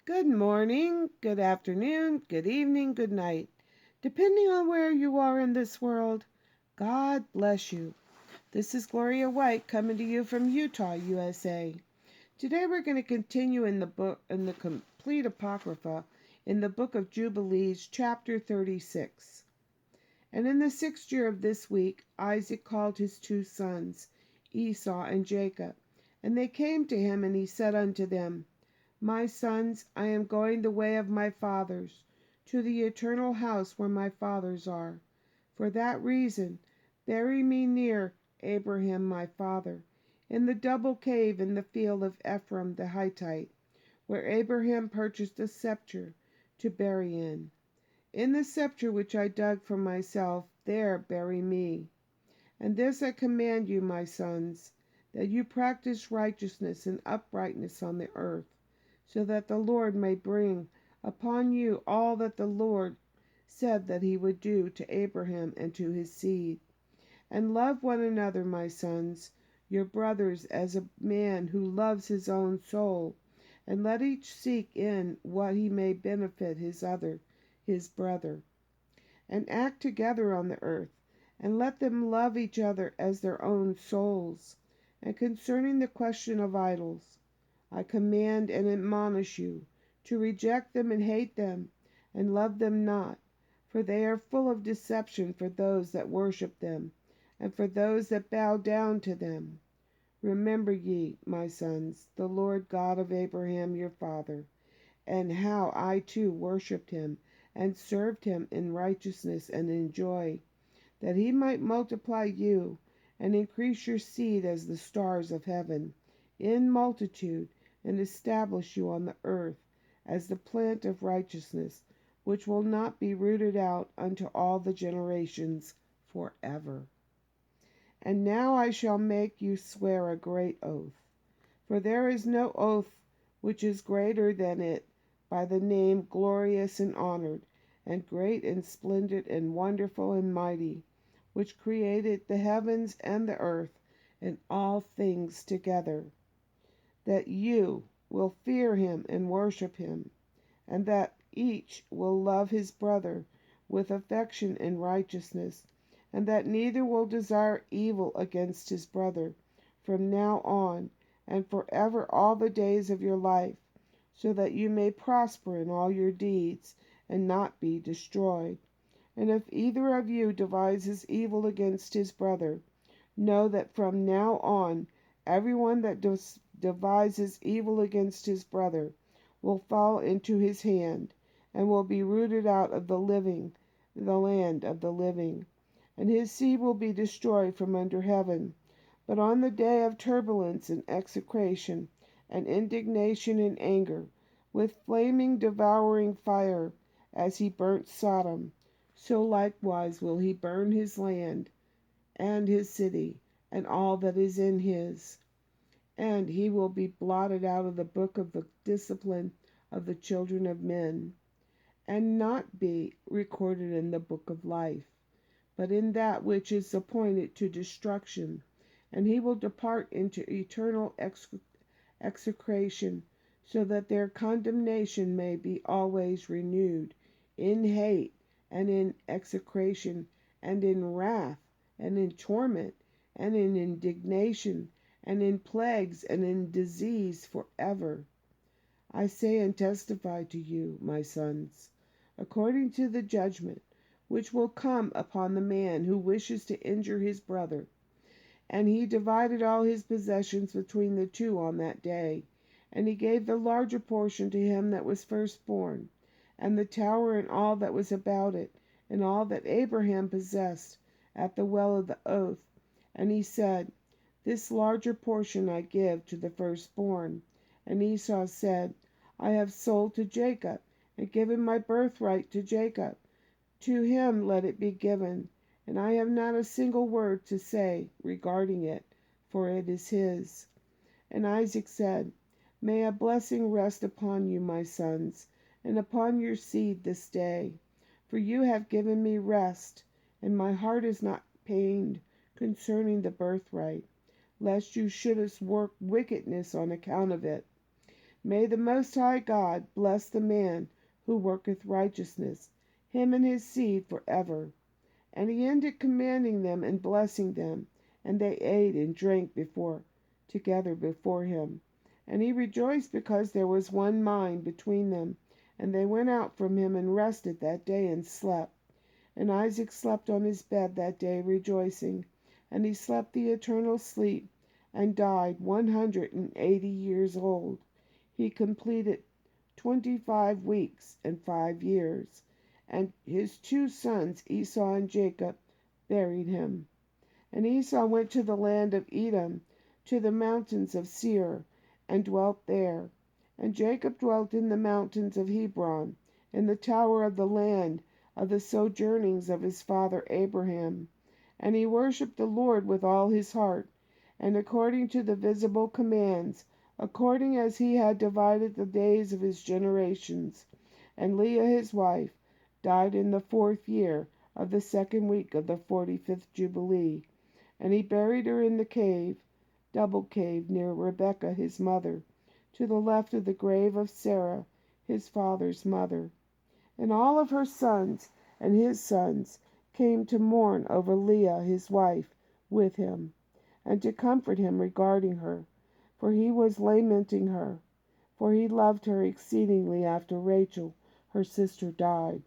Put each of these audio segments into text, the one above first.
Good morning, good afternoon, good evening, good night. Depending on where you are in this world, God bless you. This is Gloria White coming to you from Utah, USA. Today we're going to continue in the complete Apocrypha in the book of Jubilees, chapter 36. And in the 6th year of this week, Isaac called his 2 sons, Esau and Jacob. And they came to him, and he said unto them, My sons, I am going the way of my fathers, to the eternal house where my fathers are. For that reason, bury me near Abraham my father, in the double cave in the field of Ephraim the Hittite, where Abraham purchased a scepter to bury in. In the scepter which I dug for myself, there bury me. And this I command you, my sons, that you practice righteousness and uprightness on the earth, so that the Lord may bring upon you all that the Lord said that he would do to Abraham and to his seed. And love one another, my sons, your brothers, as a man who loves his own soul, and let each seek in what he may benefit his brother. And act together on the earth, and let them love each other as their own souls. And concerning the question of idols, I command and admonish you to reject them and hate them, and love them not, for they are full of deception for those that worship them, and for those that bow down to them. Remember ye, my sons, the Lord God of Abraham your father, and how I too worshipped him, and served him in righteousness and in joy, that he might multiply you, and increase your seed as the stars of heaven, in multitude, and establish you on the earth as the plant of righteousness, which will not be rooted out unto all the generations forever. And now I shall make you swear a great oath, for there is no oath which is greater than it, by the name glorious and honored, and great and splendid and wonderful and mighty, which created the heavens and the earth and all things together, that you will fear him and worship him, and that each will love his brother with affection and righteousness, and that neither will desire evil against his brother from now on and forever all the days of your life, so that you may prosper in all your deeds and not be destroyed. And if either of you devises evil against his brother, know that from now on everyone that devises evil against his brother will fall into his hand, and will be rooted out of the land of the living, and his seed will be destroyed from under heaven. But on the day of turbulence and execration and indignation and anger, with flaming devouring fire, as he burnt Sodom, so likewise will he burn his land and his city, and all that is in his. And he will be blotted out of the book of the discipline of the children of men, and not be recorded in the book of life, but in that which is appointed to destruction. And he will depart into eternal execration, so that their condemnation may be always renewed, in hate, and in execration, and in wrath, and in torment, and in indignation, and in plagues, and in disease forever. I say and testify to you, my sons, according to the judgment which will come upon the man who wishes to injure his brother. And he divided all his possessions between the 2 on that day, and he gave the larger portion to him that was firstborn, and the tower and all that was about it, and all that Abraham possessed at the well of the oath. And he said, This larger portion I give to the firstborn. And Esau said, I have sold to Jacob, and given my birthright to Jacob. To him let it be given, and I have not a single word to say regarding it, for it is his. And Isaac said, May a blessing rest upon you, my sons, and upon your seed this day, for you have given me rest, and my heart is not pained concerning the birthright, lest you shouldest work wickedness on account of it. May the Most High God bless the man who worketh righteousness, him and his seed forever. And he ended commanding them and blessing them, and they ate and drank together before him. And he rejoiced because there was one mind between them. And they went out from him and rested that day and slept. And Isaac slept on his bed that day rejoicing. And he slept the eternal sleep, and died 180 years old. He completed 25 weeks and 5 years. And his two sons, Esau and Jacob, buried him. And Esau went to the land of Edom, to the mountains of Seir, and dwelt there. And Jacob dwelt in the mountains of Hebron, in the tower of the land of the sojournings of his father Abraham. And he worshipped the Lord with all his heart, and according to the visible commands, according as he had divided the days of his generations. And Leah his wife died in the 4th year of the 2nd week of the 45th Jubilee. And he buried her in the cave, double cave, near Rebekah his mother, to the left of the grave of Sarah his father's mother. And all of her sons and his sons came to mourn over Leah his wife with him, and to comfort him regarding her, for he was lamenting her, for he loved her exceedingly after Rachel her sister died.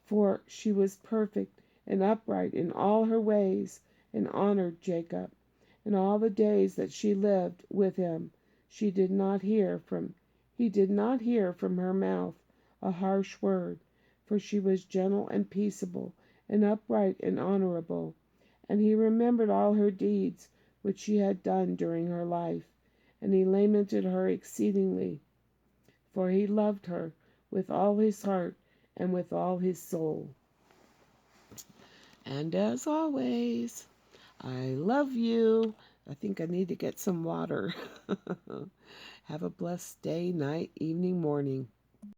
For she was perfect and upright in all her ways, and honored Jacob. And all the days that she lived with him, he did not hear from her mouth a harsh word, for she was gentle and peaceable, and upright and honorable. And he remembered all her deeds which she had done during her life, and he lamented her exceedingly, for he loved her with all his heart and with all his soul. And as always, I love you. I think I need to get some water. Have a blessed day, night, evening, morning.